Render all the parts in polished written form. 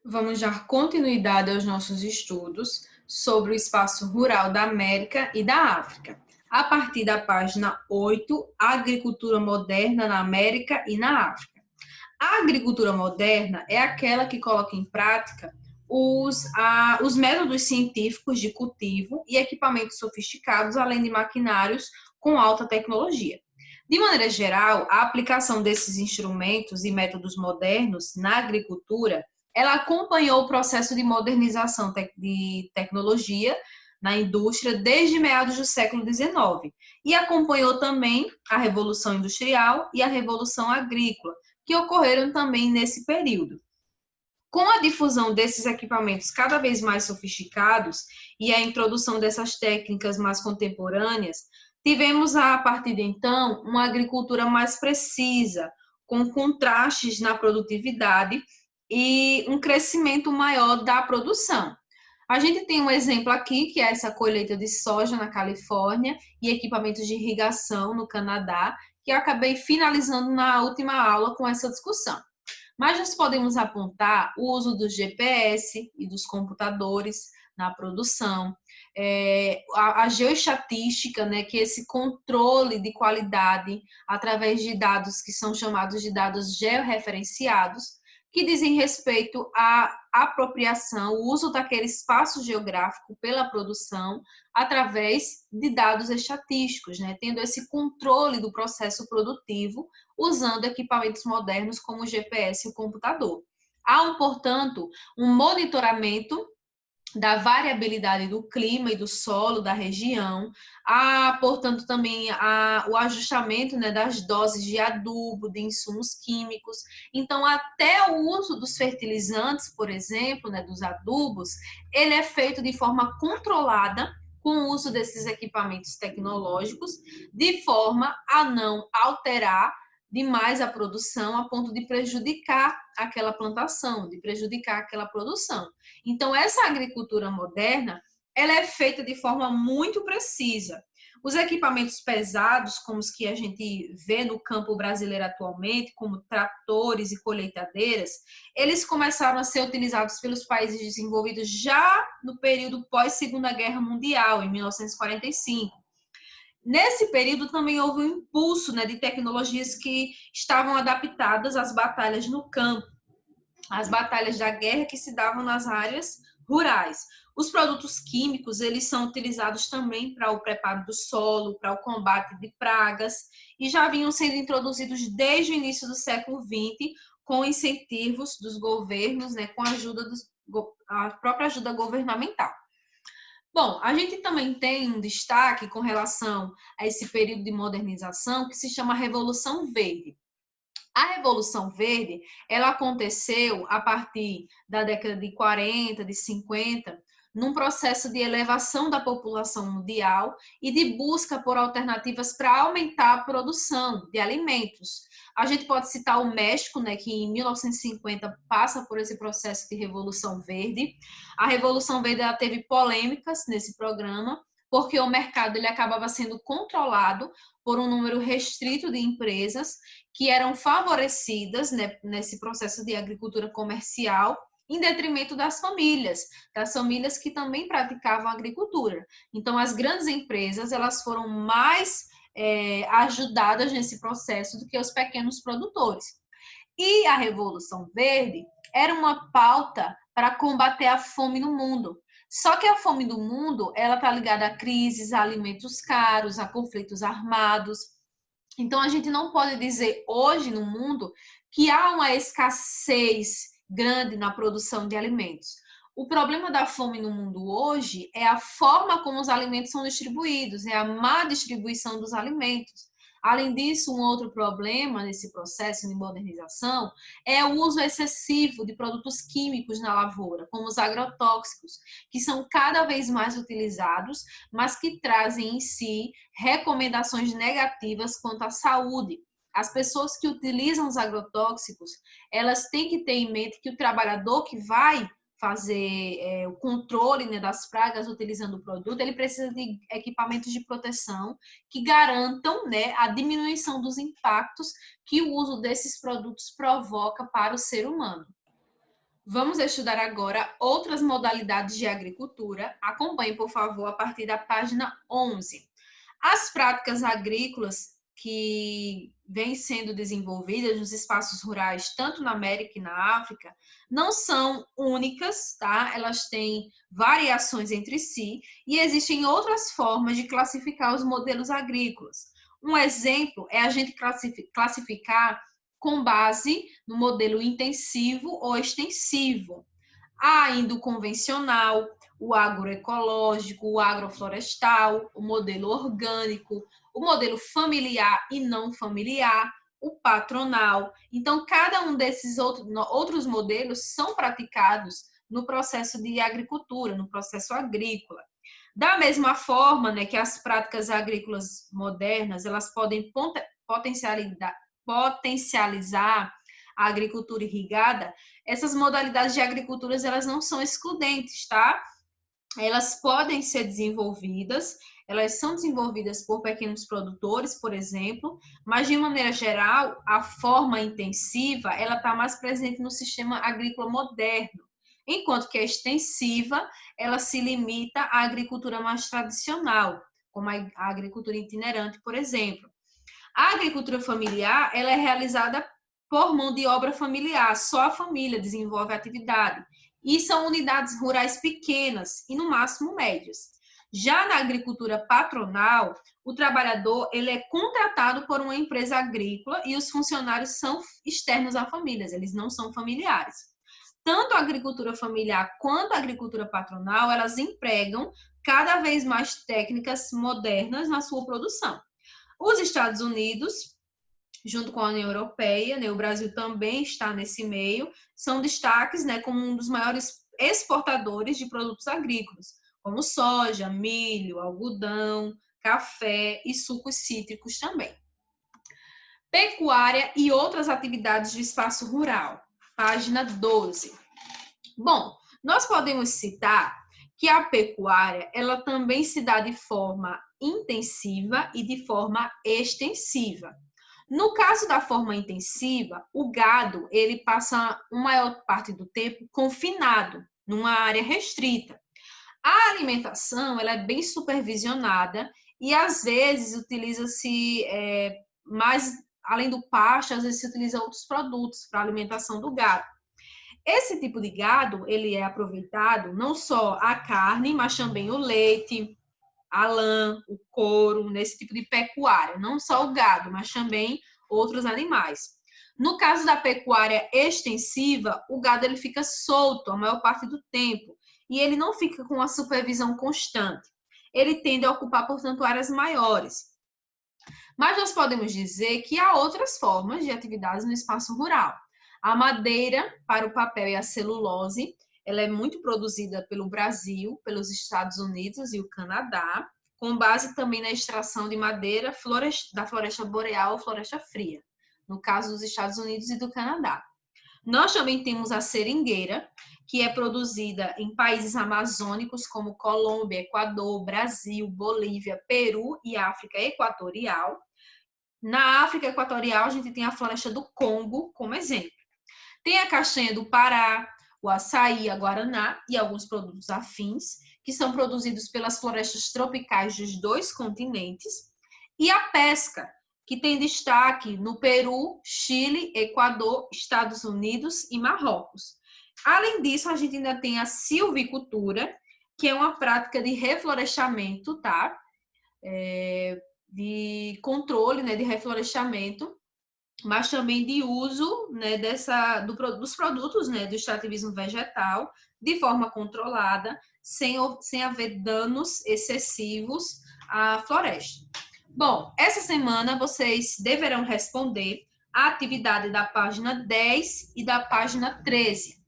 Vamos dar continuidade aos nossos estudos sobre o espaço rural da América e da África. A partir da página 8, Agricultura moderna na América e na África. A agricultura moderna é aquela que coloca em prática os métodos científicos de cultivo e equipamentos sofisticados, além de maquinários com alta tecnologia. De maneira geral, a aplicação desses instrumentos e métodos modernos na agricultura, ela acompanhou o processo de modernização de tecnologia na indústria desde meados do século XIX e acompanhou também a Revolução Industrial e a Revolução Agrícola, que ocorreram também nesse período. Com a difusão desses equipamentos cada vez mais sofisticados e a introdução dessas técnicas mais contemporâneas, tivemos a partir de então uma agricultura mais precisa, com contrastes na produtividade e um crescimento maior da produção. A gente tem um exemplo aqui, que é essa colheita de soja na Califórnia e equipamentos de irrigação no Canadá, que eu acabei finalizando na última aula com essa discussão. Mas nós podemos apontar o uso do GPS e dos computadores na produção, a geoestatística, né, que é esse controle de qualidade através de dados que são chamados de dados georreferenciados, que dizem respeito à apropriação, o uso daquele espaço geográfico pela produção através de dados estatísticos, né, tendo esse controle do processo produtivo usando equipamentos modernos como o GPS e o computador. Há, portanto, um monitoramento da variabilidade do clima e do solo da região, há, portanto, também o ajustamento, né, das doses de adubo, de insumos químicos. Então, até o uso dos fertilizantes, por exemplo, né, dos adubos, ele é feito de forma controlada com o uso desses equipamentos tecnológicos, de forma a não alterar demais a produção a ponto de prejudicar aquela plantação, de prejudicar aquela produção. Então, essa agricultura moderna, ela é feita de forma muito precisa. Os equipamentos pesados, como os que a gente vê no campo brasileiro atualmente, como tratores e colheitadeiras, eles começaram a ser utilizados pelos países desenvolvidos já no período pós-Segunda Guerra Mundial, em 1945. Nesse período também houve um impulso, né, de tecnologias que estavam adaptadas às batalhas no campo, às batalhas da guerra que se davam nas áreas rurais. Os produtos químicos, eles são utilizados também para o preparo do solo, para o combate de pragas, e já vinham sendo introduzidos desde o início do século XX, com incentivos dos governos, né, com a própria ajuda governamental. Bom, a gente também tem um destaque com relação a esse período de modernização que se chama Revolução Verde. A Revolução Verde, ela aconteceu a partir da década de 40, de 50, num processo de elevação da população mundial e de busca por alternativas para aumentar a produção de alimentos. A gente pode citar o México, né, que em 1950 passa por esse processo de Revolução Verde. A Revolução Verde ela teve polêmicas nesse programa, porque o mercado ele acabava sendo controlado por um número restrito de empresas que eram favorecidas, né, nesse processo de agricultura comercial, em detrimento das famílias que também praticavam agricultura. Então, as grandes empresas elas foram mais ajudadas nesse processo do que os pequenos produtores. E a Revolução Verde era uma pauta para combater a fome no mundo. Só que a fome do mundo, ela está ligada a crises, a alimentos caros, a conflitos armados. Então, a gente não pode dizer hoje no mundo que há uma escassez grande na produção de alimentos. O problema da fome no mundo hoje é a forma como os alimentos são distribuídos, é a má distribuição dos alimentos. Além disso, um outro problema nesse processo de modernização é o uso excessivo de produtos químicos na lavoura, como os agrotóxicos, que são cada vez mais utilizados, mas que trazem em si recomendações negativas quanto à saúde. As pessoas que utilizam os agrotóxicos, elas têm que ter em mente que o trabalhador que vai fazer o controle, né, das pragas utilizando o produto, ele precisa de equipamentos de proteção que garantam, né, a diminuição dos impactos que o uso desses produtos provoca para o ser humano. Vamos estudar agora outras modalidades de agricultura. Acompanhe, por favor, a partir da página 11. As práticas agrícolas que vêm sendo desenvolvidas nos espaços rurais, tanto na América e na África, não são únicas, tá? Elas têm variações entre si e existem outras formas de classificar os modelos agrícolas. Um exemplo é a gente classificar com base no modelo intensivo ou extensivo. Há ainda o convencional, o agroecológico, o agroflorestal, o modelo orgânico, o modelo familiar e não familiar, o patronal. Então, cada um desses outros modelos são praticados no processo de agricultura, no processo agrícola. Da mesma forma, né, que as práticas agrícolas modernas, elas podem potencializar a agricultura irrigada, essas modalidades de agricultura elas não são excludentes, tá? Elas podem ser desenvolvidas, elas são desenvolvidas por pequenos produtores, por exemplo, mas de maneira geral, a forma intensiva, ela está mais presente no sistema agrícola moderno, enquanto que a extensiva, ela se limita à agricultura mais tradicional, como a agricultura itinerante, por exemplo. A agricultura familiar, ela é realizada por mão de obra familiar, só a família desenvolve a atividade. E são unidades rurais pequenas e no máximo médias. Já na agricultura patronal, o trabalhador ele é contratado por uma empresa agrícola e os funcionários são externos a famílias, eles não são familiares. Tanto a agricultura familiar quanto a agricultura patronal, elas empregam cada vez mais técnicas modernas na sua produção. Os Estados Unidos, junto com a União Europeia, né, o Brasil também está nesse meio, são destaques, né, como um dos maiores exportadores de produtos agrícolas, como soja, milho, algodão, café e sucos cítricos também. Pecuária e outras atividades de espaço rural, página 12. Bom, nós podemos citar que a pecuária, ela também se dá de forma intensiva e de forma extensiva. No caso da forma intensiva, o gado, ele passa a maior parte do tempo confinado, numa área restrita. A alimentação, ela é bem supervisionada e, às vezes, utiliza-se mais, além do pasto, às vezes se utiliza outros produtos para a alimentação do gado. Esse tipo de gado, ele é aproveitado não só a carne, mas também o leite, a lã, o couro, nesse tipo de pecuária. Não só o gado, mas também outros animais. No caso da pecuária extensiva, o gado ele fica solto a maior parte do tempo e ele não fica com uma supervisão constante. Ele tende a ocupar, portanto, áreas maiores. Mas nós podemos dizer que há outras formas de atividades no espaço rural. A madeira para o papel e a celulose, ela é muito produzida pelo Brasil, pelos Estados Unidos e o Canadá, com base também na extração de madeira da floresta boreal ou floresta fria, no caso dos Estados Unidos e do Canadá. Nós também temos a seringueira, que é produzida em países amazônicos como Colômbia, Equador, Brasil, Bolívia, Peru e África Equatorial. Na África Equatorial, a gente tem a floresta do Congo como exemplo. Tem a castanha do Pará, o açaí, a guaraná e alguns produtos afins, que são produzidos pelas florestas tropicais dos dois continentes. E a pesca, que tem destaque no Peru, Chile, Equador, Estados Unidos e Marrocos. Além disso, a gente ainda tem a silvicultura, que é uma prática de reflorestamento, tá? De controle, né, de reflorestamento, mas também de uso, né, dos produtos, né, do extrativismo vegetal de forma controlada, sem haver danos excessivos à floresta. Bom, essa semana vocês deverão responder a atividade da página 10 e da página 13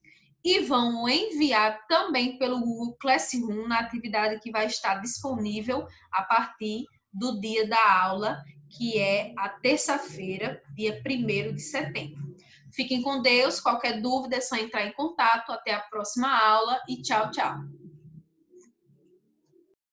e vão enviar também pelo Google Classroom na atividade que vai estar disponível a partir do dia da aula, que é a terça-feira, dia 1º de setembro. Fiquem com Deus, qualquer dúvida é só entrar em contato. Até a próxima aula e tchau, tchau.